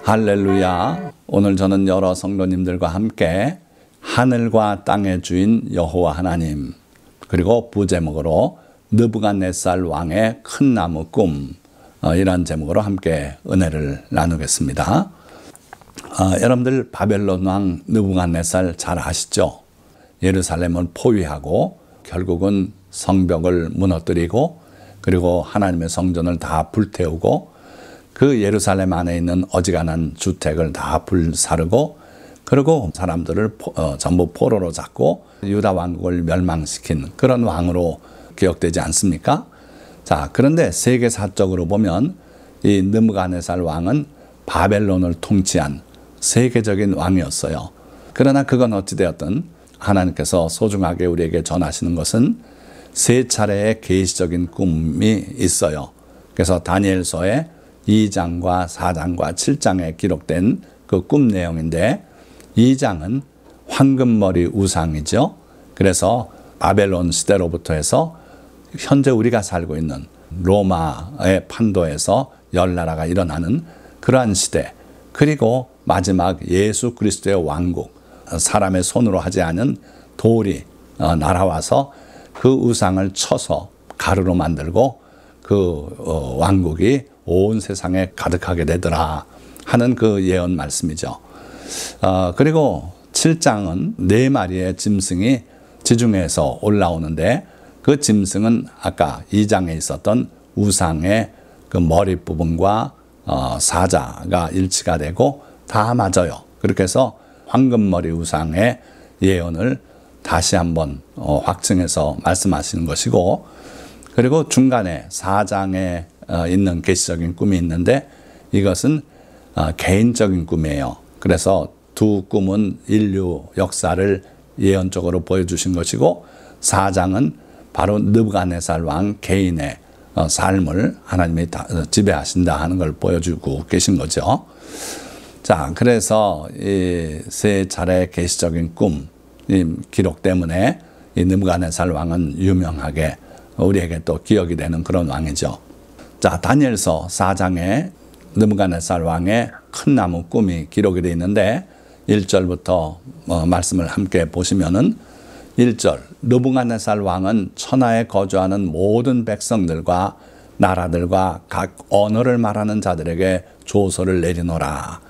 할렐루야. 오늘 저는 여러 성도님들과 함께 하늘과 땅의 주인 여호와 하나님, 그리고 부제목으로 느부갓네살 왕의 큰 나무 꿈, 이런 제목으로 함께 은혜를 나누겠습니다. 여러분들 바벨론 왕 느부갓네살 잘 아시죠? 예루살렘을 포위하고 결국은 성벽을 무너뜨리고 그리고 하나님의 성전을 다 불태우고 그 예루살렘 안에 있는 어지간한 주택을 다 불사르고 그리고 사람들을 전부 포로로 잡고 유다 왕국을 멸망시킨 그런 왕으로 기억되지 않습니까? 자, 그런데 세계사적으로 보면 이 느부갓네살 왕은 바벨론을 통치한 세계적인 왕이었어요. 그러나 그건 어찌되었든 하나님께서 소중하게 우리에게 전하시는 것은 세 차례의 계시적인 꿈이 있어요. 그래서 다니엘서에 2장과 4장과 7장에 기록된 그 꿈 내용인데 2장은 황금머리 우상이죠. 그래서 바벨론 시대로부터 해서 현재 우리가 살고 있는 로마의 판도에서 열나라가 일어나는 그러한 시대, 그리고 마지막 예수 그리스도의 왕국, 사람의 손으로 하지 않은 돌이 날아와서 그 우상을 쳐서 가루로 만들고 그 왕국이 온 세상에 가득하게 되더라 하는 그 예언 말씀이죠. 그리고 7장은 4마리의 짐승이 지중해에서 올라오는데 그 짐승은 아까 2장에 있었던 우상의 그 머리 부분과 사자가 일치가 되고 다 맞아요. 그렇게 해서 황금머리 우상의 예언을 다시 한번 확증해서 말씀하시는 것이고, 그리고 중간에 4장에 있는 계시적인 꿈이 있는데 이것은 개인적인 꿈이에요. 그래서 두 꿈은 인류 역사를 예언적으로 보여주신 것이고 4장은 바로 느부갓네살 왕 개인의 삶을 하나님이 지배하신다 하는 걸 보여주고 계신 거죠. 자, 그래서 이 세 차례 계시적인 꿈 기록 때문에 이 느부갓네살 왕은 유명하게 우리에게 또 기억이 되는 그런 왕이죠. 자, 다니엘서 4장에 느부갓네살 왕의 큰 나무 꿈이 기록이 되어 있는데 1절부터 말씀을 함께 보시면은 1절, 느부갓네살 왕은 천하에 거주하는 모든 백성들과 나라들과 각 언어를 말하는 자들에게 조서를 내리노라.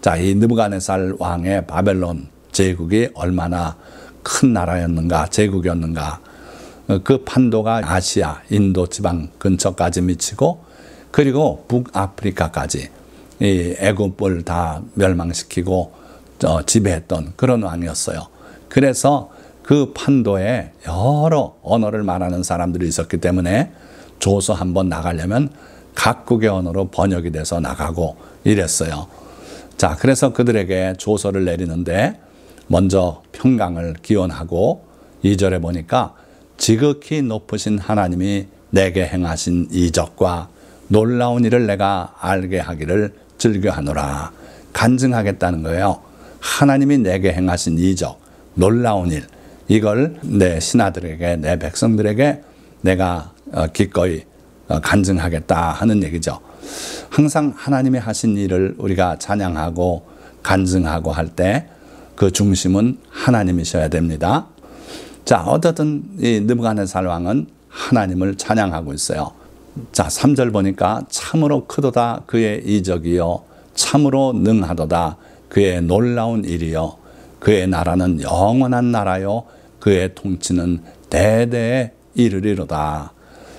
자, 이 느부갓네살 왕의 바벨론 제국이 얼마나 큰 나라였는가, 제국이었는가. 그 판도가 아시아, 인도 지방 근처까지 미치고 그리고 북아프리카까지 이 애굽을 다 멸망시키고 지배했던 그런 왕이었어요. 그래서 그 판도에 여러 언어를 말하는 사람들이 있었기 때문에 조서 한번 나가려면 각국의 언어로 번역이 돼서 나가고 이랬어요. 자, 그래서 그들에게 조서를 내리는데 먼저 평강을 기원하고 2절에 보니까 지극히 높으신 하나님이 내게 행하신 이적과 놀라운 일을 내가 알게 하기를 즐겨하노라. 간증하겠다는 거예요. 하나님이 내게 행하신 이적, 놀라운 일, 이걸 내 신하들에게, 내 백성들에게 내가 기꺼이 간증하겠다 하는 얘기죠. 항상 하나님이 하신 일을 우리가 찬양하고 간증하고 할 때 그 중심은 하나님이셔야 됩니다. 자, 어쨌든 이 느부갓네살 왕은 하나님을 찬양하고 있어요. 자, 3절 보니까 참으로 크도다 그의 이적이요 참으로 능하도다 그의 놀라운 일이요 그의 나라는 영원한 나라요 그의 통치는 대대에 이르리로다.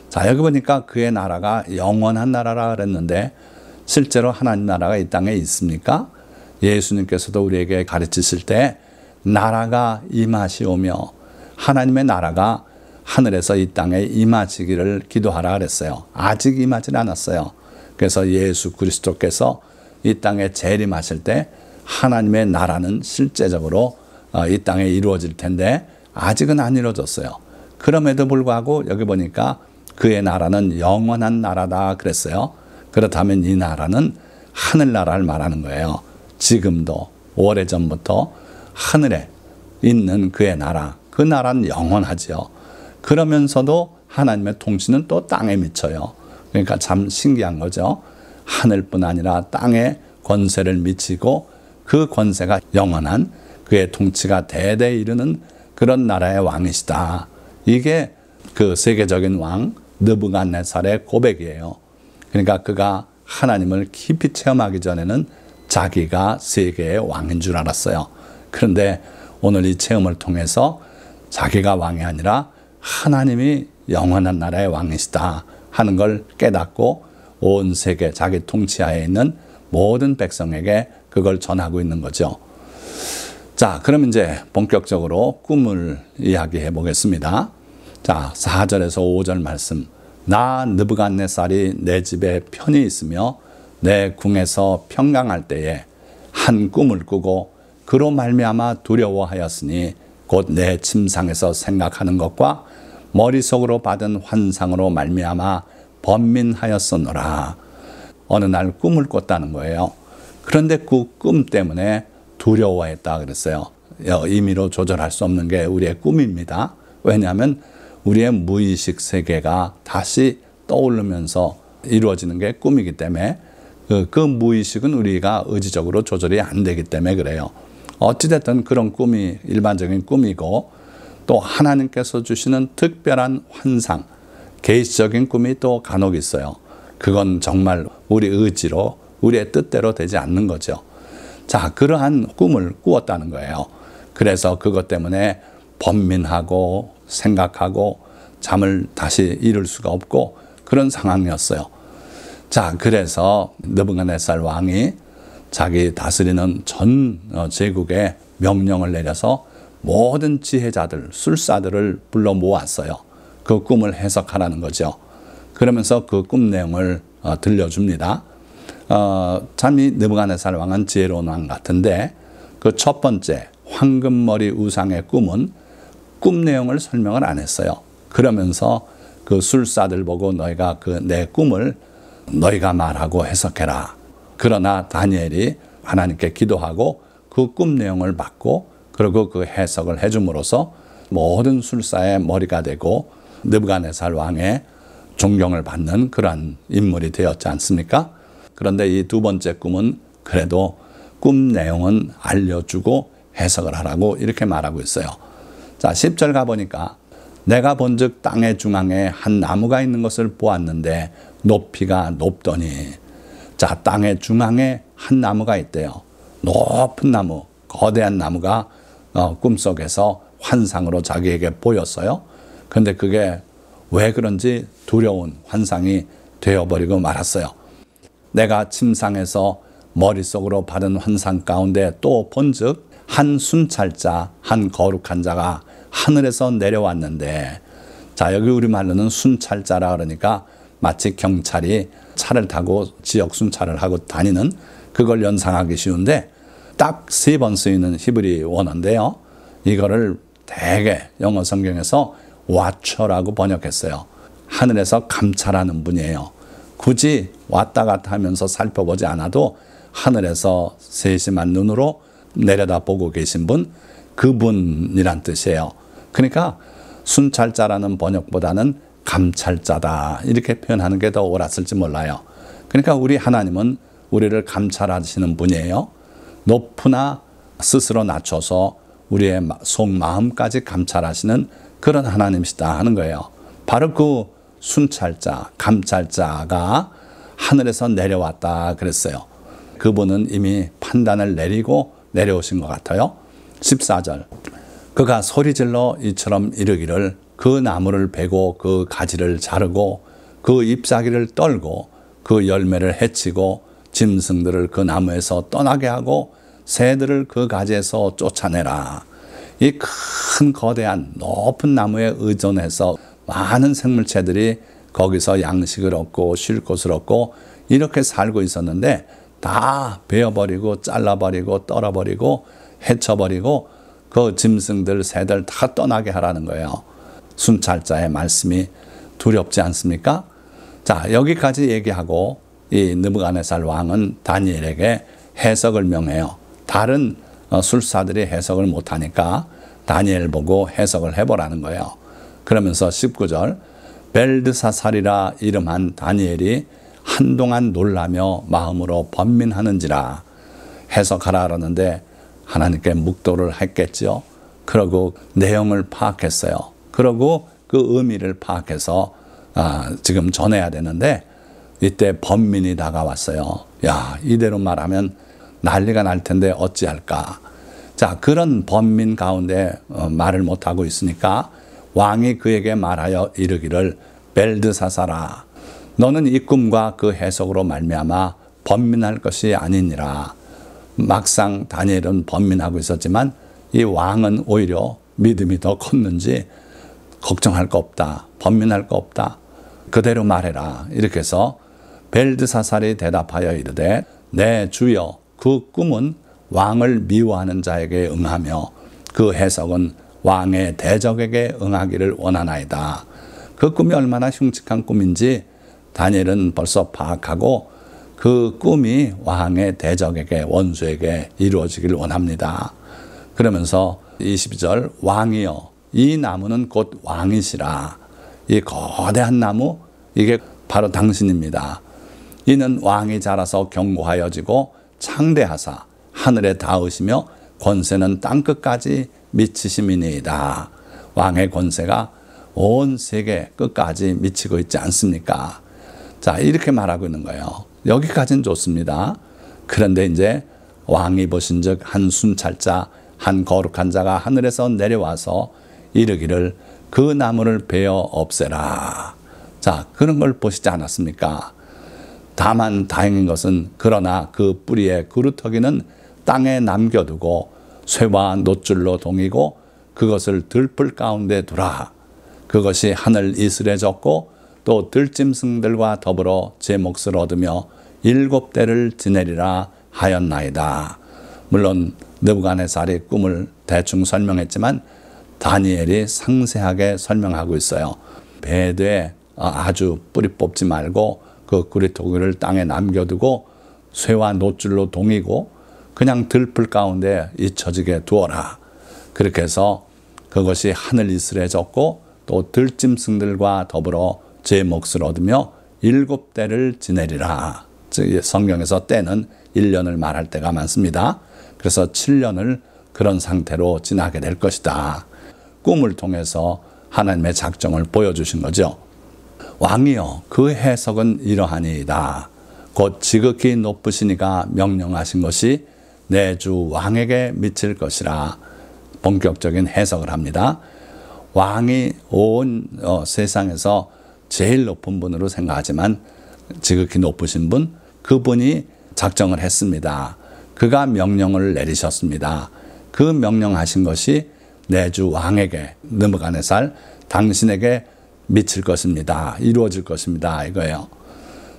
자, 여기 보니까 그의 나라가 영원한 나라라 그랬는데 실제로 하나님 나라가 이 땅에 있습니까? 예수님께서도 우리에게 가르치실 때 나라가 임하시오며 하나님의 나라가 하늘에서 이 땅에 임하시기를 기도하라 그랬어요. 아직 임하지 않았어요. 그래서 예수 그리스도께서 이 땅에 재림하실 때 하나님의 나라는 실제적으로 이 땅에 이루어질 텐데 아직은 안 이루어졌어요. 그럼에도 불구하고 여기 보니까 그의 나라는 영원한 나라다 그랬어요. 그렇다면 이 나라는 하늘나라를 말하는 거예요. 지금도 오래전부터 하늘에 있는 그의 나라, 그 나라는 영원하죠. 그러면서도 하나님의 통치는 또 땅에 미쳐요. 그러니까 참 신기한 거죠. 하늘뿐 아니라 땅에 권세를 미치고 그 권세가 영원한 그의 통치가 대대 이르는 그런 나라의 왕이시다. 이게 그 세계적인 왕 느부갓네살의 고백이에요. 그러니까 그가 하나님을 깊이 체험하기 전에는 자기가 세계의 왕인 줄 알았어요. 그런데 오늘 이 체험을 통해서 자기가 왕이 아니라 하나님이 영원한 나라의 왕이시다 하는 걸 깨닫고 온 세계 자기 통치하에 있는 모든 백성에게 그걸 전하고 있는 거죠. 자, 그럼 이제 본격적으로 꿈을 이야기해 보겠습니다. 자, 4절에서 5절 말씀. 나 느부갓네살이 내 집에 편히 있으며 내 궁에서 평강할 때에 한 꿈을 꾸고 그로 말미암아 두려워하였으니 곧 내 침상에서 생각하는 것과 머릿속으로 받은 환상으로 말미암아 번민하였었노라. 어느 날 꿈을 꿨다는 거예요. 그런데 그 꿈 때문에 두려워했다 그랬어요. 임의로 조절할 수 없는 게 우리의 꿈입니다. 왜냐하면 우리의 무의식 세계가 다시 떠오르면서 이루어지는 게 꿈이기 때문에 그 무의식은 우리가 의지적으로 조절이 안 되기 때문에 그래요. 어찌됐든 그런 꿈이 일반적인 꿈이고 또 하나님께서 주시는 특별한 환상, 계시적인 꿈이 또 간혹 있어요. 그건 정말 우리 의지로 우리의 뜻대로 되지 않는 거죠. 자, 그러한 꿈을 꾸었다는 거예요. 그래서 그것 때문에 번민하고 생각하고 잠을 다시 이룰 수가 없고 그런 상황이었어요. 자, 그래서 느부갓네살 왕이 자기 다스리는 전 제국에 명령을 내려서 모든 지혜자들, 술사들을 불러 모았어요. 그 꿈을 해석하라는 거죠. 그러면서 그 꿈 내용을 들려줍니다. 참 이 느부갓네살 왕은 지혜로운 왕 같은데 그 첫 번째 황금머리 우상의 꿈은 꿈 내용을 설명을 안 했어요. 그러면서 그 술사들 보고 너희가 그 내 꿈을 너희가 말하고 해석해라. 그러나 다니엘이 하나님께 기도하고 그 꿈 내용을 받고 그리고 그 해석을 해줌으로써 모든 술사의 머리가 되고 느부갓네살 왕의 존경을 받는 그러한 인물이 되었지 않습니까? 그런데 이 두 번째 꿈은 그래도 꿈 내용은 알려주고 해석을 하라고 이렇게 말하고 있어요. 자, 10절 가보니까 내가 본즉 땅의 중앙에 한 나무가 있는 것을 보았는데 높이가 높더니 자, 땅의 중앙에 한 나무가 있대요. 높은 나무, 거대한 나무가 꿈속에서 환상으로 자기에게 보였어요. 그런데 그게 왜 그런지 두려운 환상이 되어버리고 말았어요. 내가 침상에서 머릿속으로 받은 환상 가운데 또 본즉 한 순찰자, 한 거룩한 자가 하늘에서 내려왔는데 자, 여기 우리말로는 순찰자라 그러니까 마치 경찰이 차를 타고 지역 순찰을 하고 다니는 그걸 연상하기 쉬운데 딱 3번 쓰이는 히브리 원어인데요. 이거를 대개 영어 성경에서 watcher라고 번역했어요. 하늘에서 감찰하는 분이에요. 굳이 왔다 갔다 하면서 살펴보지 않아도 하늘에서 세심한 눈으로 내려다보고 계신 분, 그분이란 뜻이에요. 그러니까 순찰자라는 번역보다는 감찰자다 이렇게 표현하는 게 더 옳았을지 몰라요. 그러니까 우리 하나님은 우리를 감찰하시는 분이에요. 높으나 스스로 낮춰서 우리의 속마음까지 감찰하시는 그런 하나님이시다 하는 거예요. 바로 그 순찰자, 감찰자가 하늘에서 내려왔다 그랬어요. 그분은 이미 판단을 내리고 내려오신 것 같아요. 14절 그가 소리질러 이처럼 이르기를 그 나무를 베고 그 가지를 자르고 그 잎사귀를 떨고 그 열매를 해치고 짐승들을 그 나무에서 떠나게 하고 새들을 그 가지에서 쫓아내라. 이 큰 거대한 높은 나무에 의존해서 많은 생물체들이 거기서 양식을 얻고 쉴 곳을 얻고 이렇게 살고 있었는데 다 베어버리고 잘라버리고 떨어버리고 해쳐버리고 그 짐승들 새들 다 떠나게 하라는 거예요. 순찰자의 말씀이 두렵지 않습니까? 자, 여기까지 얘기하고 이 느부갓네살 왕은 다니엘에게 해석을 명해요. 다른 술사들이 해석을 못하니까 다니엘 보고 해석을 해보라는 거예요. 그러면서 19절 벨드사살이라 이름한 다니엘이 한동안 놀라며 마음으로 번민하는지라. 해석하라 그러는데 하나님께 묵도를 했겠죠. 그러고 내용을 파악했어요. 그러고 그 의미를 파악해서 지금 전해야 되는데 이때 번민이 다가왔어요. 야, 이대로 말하면 난리가 날 텐데 어찌할까. 자, 그런 번민 가운데 말을 못하고 있으니까 왕이 그에게 말하여 이르기를 벨드사사라, 너는 이 꿈과 그 해석으로 말미암아 번민할 것이 아니니라. 막상 다니엘은 번민하고 있었지만 이 왕은 오히려 믿음이 더 컸는지 걱정할 거 없다, 번민할 거 없다, 그대로 말해라. 이렇게 해서 벨드사살이 대답하여 이르되 내 주여, 그 꿈은 왕을 미워하는 자에게 응하며 그 해석은 왕의 대적에게 응하기를 원하나이다. 그 꿈이 얼마나 흉측한 꿈인지 다니엘은 벌써 파악하고 그 꿈이 왕의 대적에게, 원수에게 이루어지기를 원합니다. 그러면서 22절, 왕이여 이 나무는 곧 왕이시라. 이 거대한 나무, 이게 바로 당신입니다. 이는 왕이 자라서 견고하여지고 창대하사 하늘에 닿으시며 권세는 땅끝까지 미치심이니이다. 왕의 권세가 온 세계 끝까지 미치고 있지 않습니까? 자, 이렇게 말하고 있는 거예요. 여기까지는 좋습니다. 그런데 이제 왕이 보신즉 한 순찰자, 한 거룩한 자가 하늘에서 내려와서 이르기를 그 나무를 베어 없애라. 자, 그런 걸 보시지 않았습니까? 다만 다행인 것은 그러나 그 뿌리의 그루터기는 땅에 남겨두고 쇠와 놋줄로 동이고 그것을 들풀 가운데 두라. 그것이 하늘 이슬에 젖고 또 들짐승들과 더불어 제 몫을 얻으며 7대를 지내리라 하였나이다. 물론 느부갓네살이 꿈을 대충 설명했지만 다니엘이 상세하게 설명하고 있어요. 배에 아주 뿌리 뽑지 말고 그 구리토기를 땅에 남겨두고 쇠와 놋줄로 동이고 그냥 들풀 가운데 잊혀지게 두어라. 그렇게 해서 그것이 하늘 이슬에 젖고 또 들짐승들과 더불어 제 몫을 얻으며 7대를 지내리라. 즉 성경에서 때는 1년을 말할 때가 많습니다. 그래서 7년을 그런 상태로 지나게 될 것이다. 꿈을 통해서 하나님의 작정을 보여주신 거죠. 왕이여 그 해석은 이러하니이다. 곧 지극히 높으시니가 명령하신 것이 내 주 왕에게 미칠 것이라. 본격적인 해석을 합니다. 왕이 온 세상에서 제일 높은 분으로 생각하지만 지극히 높으신 분, 그분이 작정을 했습니다. 그가 명령을 내리셨습니다. 그 명령하신 것이 내 주 왕에게, 느부갓네살 당신에게 미칠 것입니다. 이루어질 것입니다. 이거예요.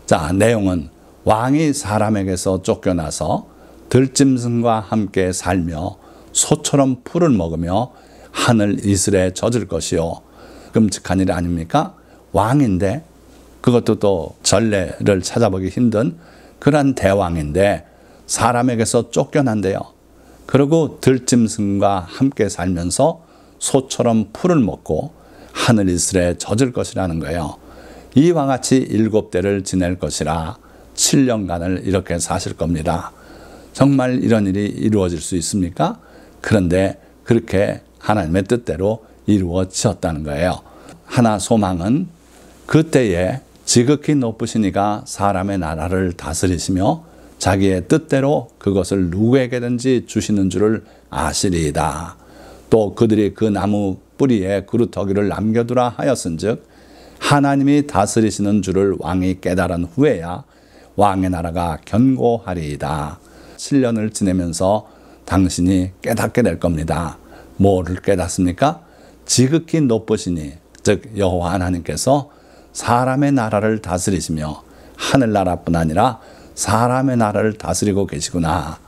자, 내용은 왕이 사람에게서 쫓겨나서 들짐승과 함께 살며 소처럼 풀을 먹으며 하늘 이슬에 젖을 것이요. 끔찍한 일 아닙니까? 왕인데, 그것도 또 전례를 찾아보기 힘든 그런 대왕인데 사람에게서 쫓겨난대요. 그리고 들짐승과 함께 살면서 소처럼 풀을 먹고 하늘 이슬에 젖을 것이라는 거예요. 이와 같이 7대를 지낼 것이라 7년간을 이렇게 사실 겁니다. 정말 이런 일이 이루어질 수 있습니까? 그런데 그렇게 하나님의 뜻대로 이루어졌다는 거예요. 하나 소망은 그때에 지극히 높으시니가 사람의 나라를 다스리시며 자기의 뜻대로 그것을 누구에게든지 주시는 줄을 아시리이다. 또 그들이 그 나무 뿌리에 그루터기를 남겨두라 하였은즉 하나님이 다스리시는 줄을 왕이 깨달은 후에야 왕의 나라가 견고하리이다. 7년을 지내면서 당신이 깨닫게 될 겁니다. 뭐를 깨닫습니까? 지극히 높으시니, 즉 여호와 하나님께서 사람의 나라를 다스리시며 하늘나라뿐 아니라 사람의 나라를 다스리고 계시구나.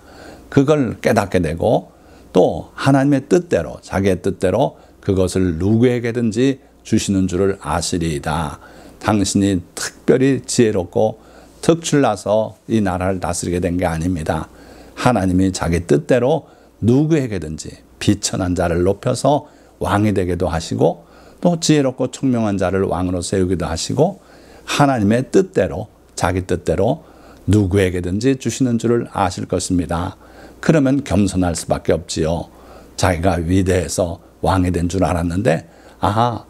그걸 깨닫게 되고 또 하나님의 뜻대로, 자기의 뜻대로 그것을 누구에게든지 주시는 줄을 아시리이다. 당신이 특별히 지혜롭고 특출나서 이 나라를 다스리게 된 게 아닙니다. 하나님이 자기 뜻대로 누구에게든지 비천한 자를 높여서 왕이 되기도 하시고 또 지혜롭고 총명한 자를 왕으로 세우기도 하시고 하나님의 뜻대로 자기 뜻대로 누구에게든지 주시는 줄을 아실 것입니다. 그러면 겸손할 수밖에 없지요. 자기가 위대해서 왕이 된 줄 알았는데 아하,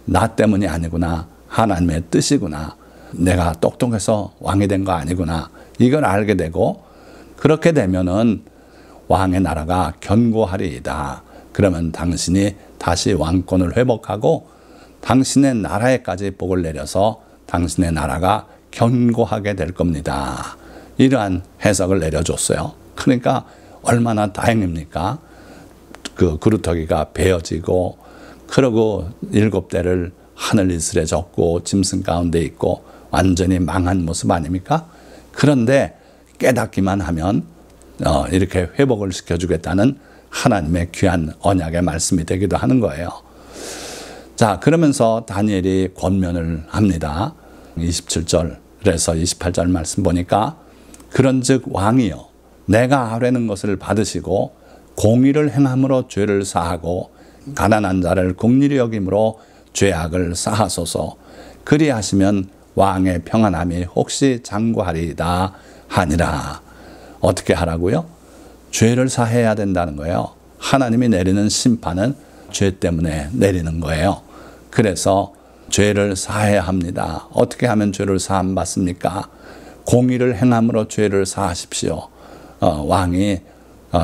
나 때문이 아니구나. 하나님의 뜻이구나. 내가 똑똑해서 왕이 된 거 아니구나. 이걸 알게 되고 그렇게 되면은 왕의 나라가 견고하리이다. 그러면 당신이 다시 왕권을 회복하고 당신의 나라에까지 복을 내려서 당신의 나라가 견고하게 될 겁니다. 이러한 해석을 내려줬어요. 그러니까 얼마나 다행입니까? 그 그루터기가 베어지고 그러고 7대를 하늘 이슬에 젖고 짐승 가운데 있고 완전히 망한 모습 아닙니까? 그런데 깨닫기만 하면 이렇게 회복을 시켜주겠다는 하나님의 귀한 언약의 말씀이 되기도 하는 거예요. 자, 그러면서 다니엘이 권면을 합니다. 27절에서 28절 말씀 보니까 그런즉 왕이여 내가 아뢰는 것을 받으시고 공의를 행함으로 죄를 사하고 가난한 자를 긍휼히 여김으로 죄악을 사하소서. 그리하시면 왕의 평안함이 혹시 장구하리이다 하니라. 어떻게 하라고요? 죄를 사해야 된다는 거예요. 하나님이 내리는 심판은 죄 때문에 내리는 거예요. 그래서 죄를 사해야 합니다. 어떻게 하면 죄를 사함 받습니까? 공의를 행함으로 죄를 사하십시오. 왕이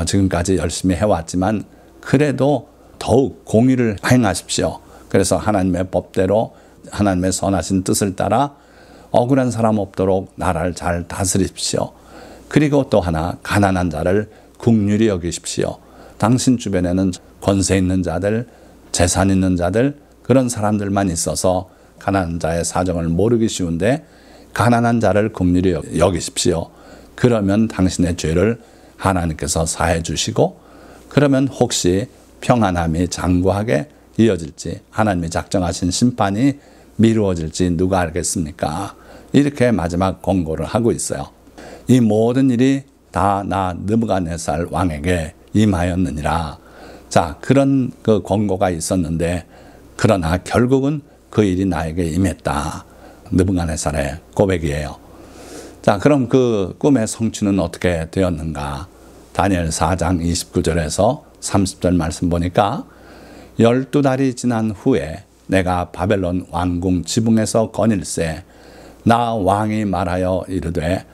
지금까지 열심히 해왔지만 그래도 더욱 공의를 행하십시오. 그래서 하나님의 법대로 하나님의 선하신 뜻을 따라 억울한 사람 없도록 나라를 잘 다스리십시오. 그리고 또 하나 가난한 자를 긍휼히 여기십시오. 당신 주변에는 권세 있는 자들, 재산 있는 자들 그런 사람들만 있어서 가난한 자의 사정을 모르기 쉬운데 가난한 자를 긍휼히 여기십시오. 그러면 당신의 죄를 하나님께서 사해 주시고 그러면 혹시 평안함이 장구하게 이어질지 하나님이 작정하신 심판이 미루어질지 누가 알겠습니까? 이렇게 마지막 권고를 하고 있어요. 이 모든 일이 다 나 느부갓네살 왕에게 임하였느니라. 자, 그런 그 권고가 있었는데 그러나 결국은 그 일이 나에게 임했다. 느부갓네살의 고백이에요. 자, 그럼 그 꿈의 성취는 어떻게 되었는가? 다니엘 4장 29절에서 30절 말씀 보니까 12달이 지난 후에 내가 바벨론 왕궁 지붕에서 거닐세 나 왕이 말하여 이르되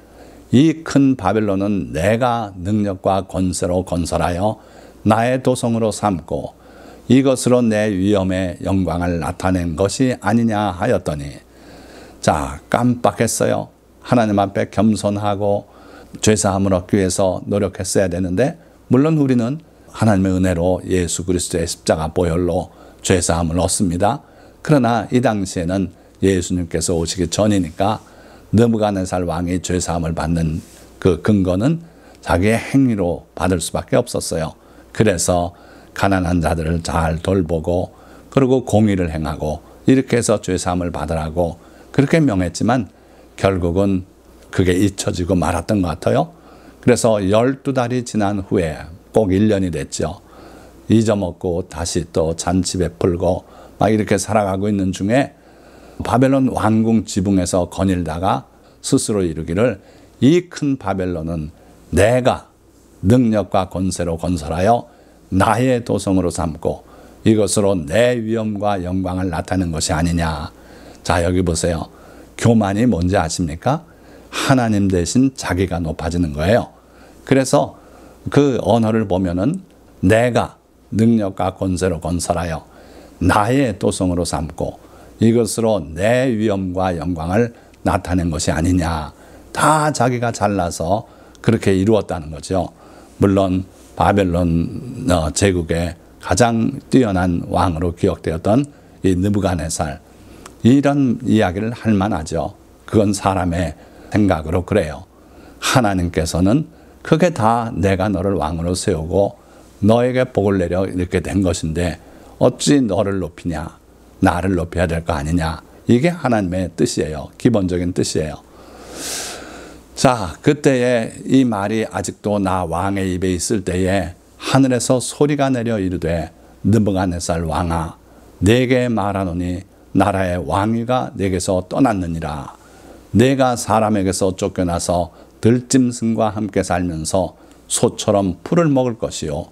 이 큰 바벨론은 내가 능력과 권세로 건설하여 나의 도성으로 삼고 이것으로 내 위엄의 영광을 나타낸 것이 아니냐 하였더니 자, 깜빡했어요. 하나님 앞에 겸손하고 죄사함을 얻기 위해서 노력했어야 되는데 물론 우리는 하나님의 은혜로 예수 그리스도의 십자가 보혈로 죄사함을 얻습니다. 그러나 이 당시에는 예수님께서 오시기 전이니까 느부갓네살 왕이 죄사함을 받는 그 근거는 자기의 행위로 받을 수밖에 없었어요. 그래서 가난한 자들을 잘 돌보고 그리고 공의를 행하고 이렇게 해서 죄사함을 받으라고 그렇게 명했지만 결국은 그게 잊혀지고 말았던 것 같아요. 그래서 12달이 지난 후에 꼭 1년이 됐죠. 잊어먹고 다시 또 잔치 베풀고 막 이렇게 살아가고 있는 중에 바벨론 왕궁 지붕에서 거닐다가 스스로 이르기를 이 큰 바벨론은 내가 능력과 권세로 건설하여 나의 도성으로 삼고 이것으로 내 위엄과 영광을 나타낸 것이 아니냐. 자, 여기 보세요. 교만이 뭔지 아십니까? 하나님 대신 자기가 높아지는 거예요. 그래서 그 언어를 보면은 내가 능력과 권세로 건설하여 나의 도성으로 삼고 이것으로 내 위엄과 영광을 나타낸 것이 아니냐. 다 자기가 잘나서 그렇게 이루었다는 거죠. 물론 바벨론 제국의 가장 뛰어난 왕으로 기억되었던 이 느부갓네살 이런 이야기를 할 만하죠. 그건 사람의 생각으로 그래요. 하나님께서는 그게 다 내가 너를 왕으로 세우고 너에게 복을 내려 이렇게 된 것인데 어찌 너를 높이냐. 나를 높여야 될 거 아니냐. 이게 하나님의 뜻이에요. 기본적인 뜻이에요. 자, 그때에 이 말이 아직도 나 왕의 입에 있을 때에 하늘에서 소리가 내려 이르되 느부갓네살 왕아 내게 말하노니 나라의 왕위가 내게서 떠났느니라. 내가 사람에게서 쫓겨나서 들짐승과 함께 살면서 소처럼 풀을 먹을 것이요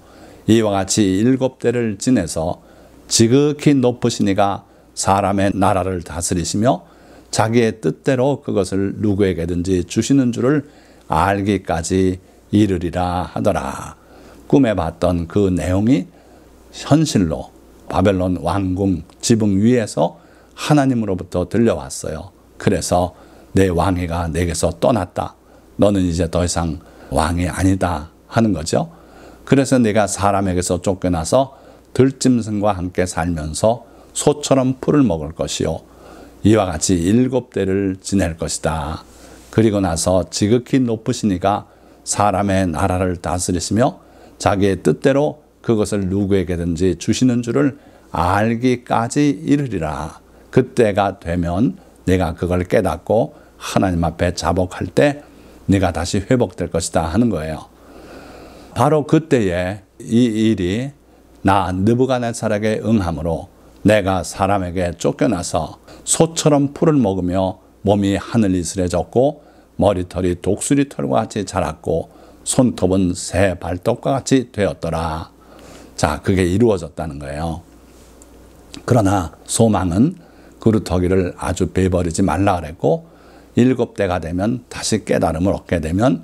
이와 같이 7대를 지내서 지극히 높으신 이가 사람의 나라를 다스리시며 자기의 뜻대로 그것을 누구에게든지 주시는 줄을 알기까지 이르리라 하더라. 꿈에 봤던 그 내용이 현실로 바벨론 왕궁 지붕 위에서 하나님으로부터 들려왔어요. 그래서 내 왕위가 내게서 떠났다. 너는 이제 더 이상 왕이 아니다 하는 거죠. 그래서 내가 사람에게서 쫓겨나서 들짐승과 함께 살면서 소처럼 풀을 먹을 것이요 이와 같이 7대를 지낼 것이다. 그리고 나서 지극히 높으신 이가 사람의 나라를 다스리시며 자기의 뜻대로 그것을 누구에게든지 주시는 줄을 알기까지 이르리라. 그때가 되면 내가 그걸 깨닫고 하나님 앞에 자복할 때 네가 다시 회복될 것이다 하는 거예요. 바로 그때에 이 일이 나 느부갓네살에게 응함으로 내가 사람에게 쫓겨나서 소처럼 풀을 먹으며 몸이 하늘 이슬해졌고 머리털이 독수리 털과 같이 자랐고 손톱은 새 발톱과 같이 되었더라. 자, 그게 이루어졌다는 거예요. 그러나 소망은 그루터기를 아주 베버리지 말라 그랬고 7대가 되면 다시 깨달음을 얻게 되면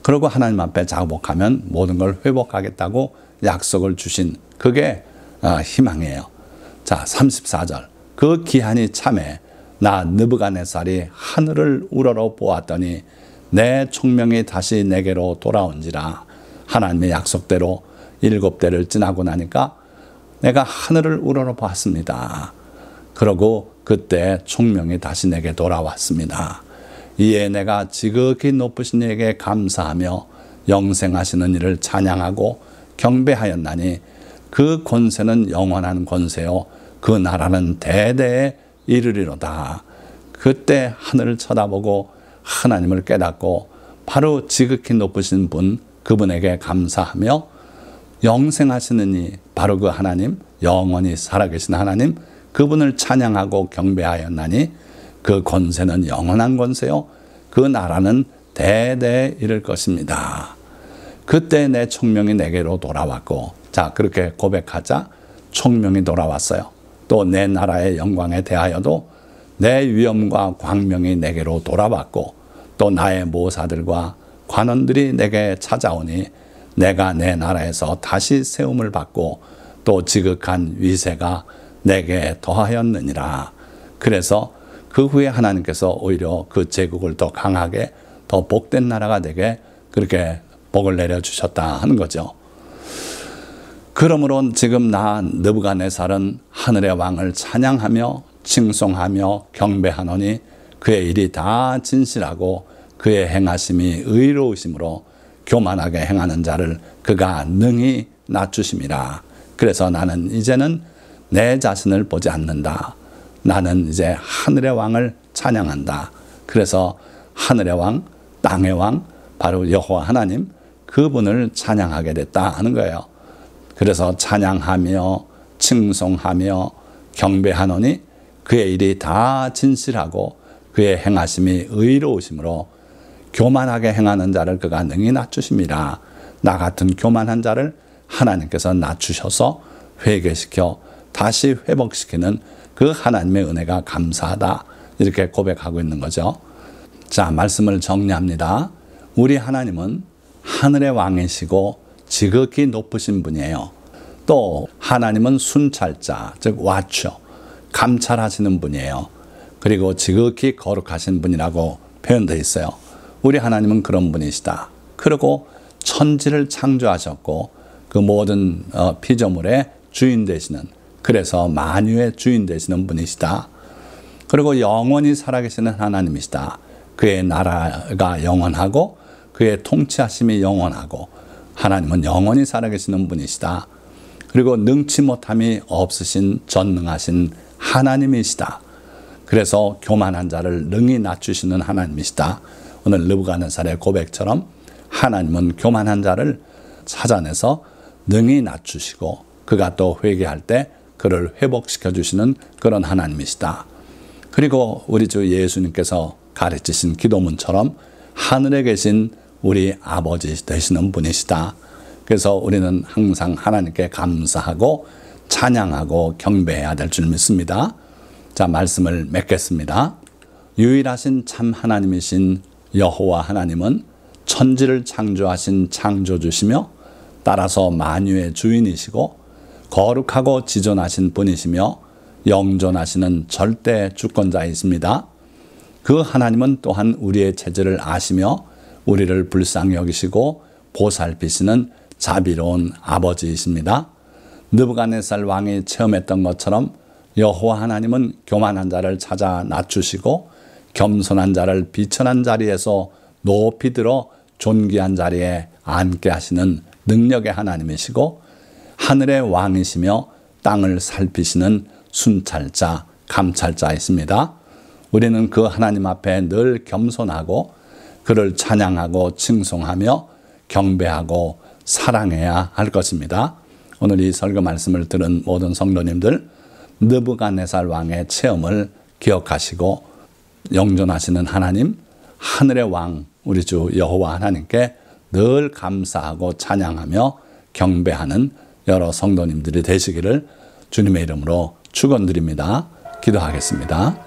그러고 하나님 앞에 자복하면 모든 걸 회복하겠다고 약속을 주신 그게 희망이에요. 자, 34절. 그 기한이 참에 나 느부갓네살이 하늘을 우러러 보았더니 내 총명이 다시 내게로 돌아온지라. 하나님의 약속대로 7대를 지나고 나니까 내가 하늘을 우러러 보았습니다. 그러고 그때 총명이 다시 내게 돌아왔습니다. 이에 내가 지극히 높으신 이에게 감사하며 영생하시는 이를 찬양하고 경배하였나니 그 권세는 영원한 권세요 그 나라는 대대에 이르리로다. 그때 하늘을 쳐다보고 하나님을 깨닫고 바로 지극히 높으신 분 그분에게 감사하며 영생하시는 이 바로 그 하나님 영원히 살아계신 하나님 그분을 찬양하고 경배하였나니 그 권세는 영원한 권세요 그 나라는 대대에 이를 것입니다. 그때 내 총명이 내게로 돌아왔고 자 그렇게 고백하자 총명이 돌아왔어요. 또 내 나라의 영광에 대하여도 내 위엄과 광명이 내게로 돌아왔고 또 나의 모사들과 관원들이 내게 찾아오니 내가 내 나라에서 다시 세움을 받고 또 지극한 위세가 내게 더하였느니라. 그래서 그 후에 하나님께서 오히려 그 제국을 더 강하게 더 복된 나라가 되게 그렇게 복을 내려주셨다 하는 거죠. 그러므로 지금 나 느부갓네살은 하늘의 왕을 찬양하며 칭송하며 경배하노니 그의 일이 다 진실하고 그의 행하심이 의로우심으로 교만하게 행하는 자를 그가 능히 낮추심이라. 그래서 나는 이제는 내 자신을 보지 않는다. 나는 이제 하늘의 왕을 찬양한다. 그래서 하늘의 왕, 땅의 왕, 바로 여호와 하나님 그분을 찬양하게 됐다 하는 거예요. 그래서 찬양하며 칭송하며 경배하노니 그의 일이 다 진실하고 그의 행하심이 의로우심으로 교만하게 행하는 자를 그가 능히 낮추심이라. 나 같은 교만한 자를 하나님께서 낮추셔서 회개시켜 다시 회복시키는 그 하나님의 은혜가 감사하다. 이렇게 고백하고 있는 거죠. 자, 말씀을 정리합니다. 우리 하나님은 하늘의 왕이시고 지극히 높으신 분이에요. 또 하나님은 순찰자, 즉 와처, 감찰하시는 분이에요. 그리고 지극히 거룩하신 분이라고 표현되어 있어요. 우리 하나님은 그런 분이시다. 그리고 천지를 창조하셨고 그 모든 피조물의 주인 되시는, 그래서 만유의 주인 되시는 분이시다. 그리고 영원히 살아계시는 하나님이시다. 그의 나라가 영원하고 그의 통치하심이 영원하고 하나님은 영원히 살아계시는 분이시다. 그리고 능치 못함이 없으신 전능하신 하나님이시다. 그래서 교만한 자를 능히 낮추시는 하나님이시다. 오늘 느부갓네살의 고백처럼 하나님은 교만한 자를 찾아내서 능히 낮추시고 그가 또 회개할 때 그를 회복시켜 주시는 그런 하나님이시다. 그리고 우리 주 예수님께서 가르치신 기도문처럼 하늘에 계신 우리 아버지 되시는 분이시다. 그래서 우리는 항상 하나님께 감사하고 찬양하고 경배해야 될 줄 믿습니다. 자, 말씀을 맺겠습니다. 유일하신 참 하나님이신 여호와 하나님은 천지를 창조하신 창조주시며 따라서 만유의 주인이시고 거룩하고 지존하신 분이시며 영존하시는 절대 주권자이십니다. 그 하나님은 또한 우리의 체질을 아시며 우리를 불쌍히 여기시고 보살피시는 자비로운 아버지이십니다. 느부갓네살 왕이 체험했던 것처럼 여호와 하나님은 교만한 자를 찾아 낮추시고 겸손한 자를 비천한 자리에서 높이 들어 존귀한 자리에 앉게 하시는 능력의 하나님이시고 하늘의 왕이시며 땅을 살피시는 순찰자, 감찰자이십니다. 우리는 그 하나님 앞에 늘 겸손하고 그를 찬양하고 칭송하며 경배하고 사랑해야 할 것입니다. 오늘 이 설교 말씀을 들은 모든 성도님들, 느부갓네살 왕의 체험을 기억하시고 영존하시는 하나님, 하늘의 왕 우리 주 여호와 하나님께 늘 감사하고 찬양하며 경배하는 여러 성도님들이 되시기를 주님의 이름으로 축원드립니다. 기도하겠습니다.